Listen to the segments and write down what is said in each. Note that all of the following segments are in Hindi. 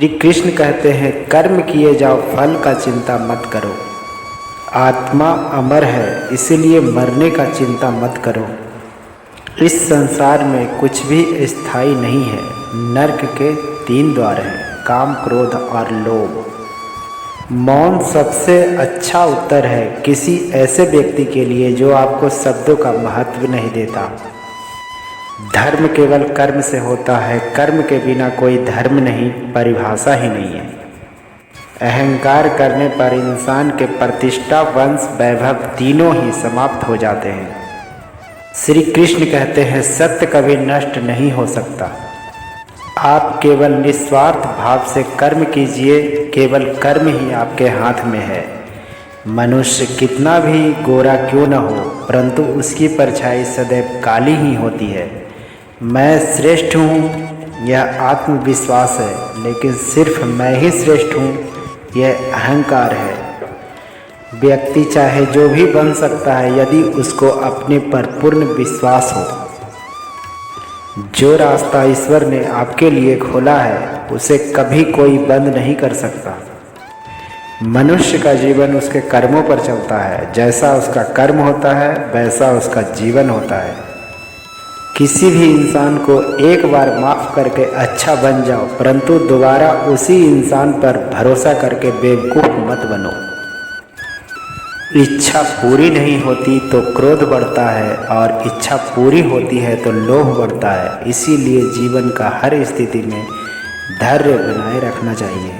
श्री कृष्ण कहते हैं, कर्म किए जाओ, फल का चिंता मत करो। आत्मा अमर है, इसलिए मरने का चिंता मत करो। इस संसार में कुछ भी स्थायी नहीं है। नरक के 3 द्वार हैं, काम, क्रोध और लोभ। मौन सबसे अच्छा उत्तर है किसी ऐसे व्यक्ति के लिए जो आपको शब्दों का महत्व नहीं देता। धर्म केवल कर्म से होता है, कर्म के बिना कोई धर्म नहीं, परिभाषा ही नहीं है। अहंकार करने पर इंसान के प्रतिष्ठा, वंश, वैभव तीनों ही समाप्त हो जाते हैं। श्री कृष्ण कहते हैं, सत्य कभी नष्ट नहीं हो सकता। आप केवल निस्वार्थ भाव से कर्म कीजिए, केवल कर्म ही आपके हाथ में है। मनुष्य कितना भी गोरा क्यों न हो, परंतु उसकी परछाई सदैव काली ही होती है। मैं श्रेष्ठ हूँ, यह आत्मविश्वास है, लेकिन सिर्फ मैं ही श्रेष्ठ हूँ, यह अहंकार है। व्यक्ति चाहे जो भी बन सकता है यदि उसको अपने पर पूर्ण विश्वास हो। जो रास्ता ईश्वर ने आपके लिए खोला है उसे कभी कोई बंद नहीं कर सकता। मनुष्य का जीवन उसके कर्मों पर चलता है। जैसा उसका कर्म होता है वैसा उसका जीवन होता है। किसी भी इंसान को एक बार माफ़ करके अच्छा बन जाओ, परंतु दोबारा उसी इंसान पर भरोसा करके बेवकूफ़ मत बनो। इच्छा पूरी नहीं होती तो क्रोध बढ़ता है, और इच्छा पूरी होती है तो लोभ बढ़ता है। इसीलिए जीवन का हर स्थिति में धैर्य बनाए रखना चाहिए।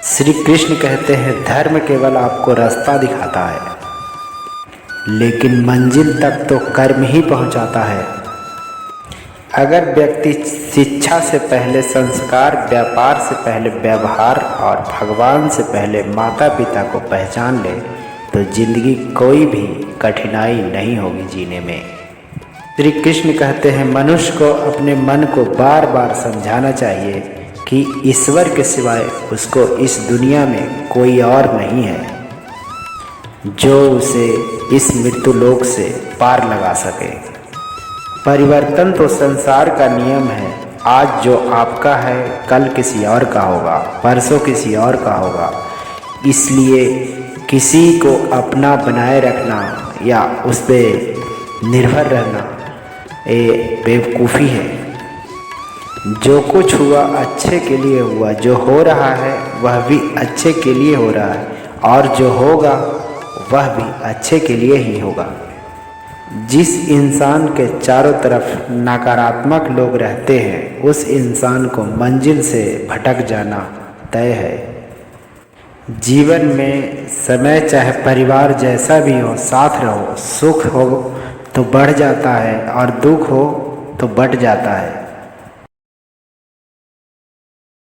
श्री कृष्ण कहते हैं, धर्म केवल आपको रास्ता दिखाता है, लेकिन मंजिल तक तो कर्म ही पहुंचाता है। अगर व्यक्ति शिक्षा से पहले संस्कार, व्यापार से पहले व्यवहार और भगवान से पहले माता पिता को पहचान ले तो जिंदगी कोई भी कठिनाई नहीं होगी जीने में। श्री कृष्ण कहते हैं, मनुष्य को अपने मन को बार बार समझाना चाहिए कि ईश्वर के सिवाय उसको इस दुनिया में कोई और नहीं है जो उसे इस मृत्युलोक से पार लगा सके। परिवर्तन तो संसार का नियम है। आज जो आपका है कल किसी और का होगा, परसों किसी और का होगा। इसलिए किसी को अपना बनाए रखना या उस पर निर्भर रहना ये बेवकूफ़ी है। जो कुछ हुआ अच्छे के लिए हुआ, जो हो रहा है वह भी अच्छे के लिए हो रहा है, और जो होगा वह भी अच्छे के लिए ही होगा। जिस इंसान के चारों तरफ नकारात्मक लोग रहते हैं उस इंसान को मंजिल से भटक जाना तय है। जीवन में समय चाहे परिवार जैसा भी हो, साथ रहो। सुख हो तो बढ़ जाता है और दुख हो तो बढ़ जाता है।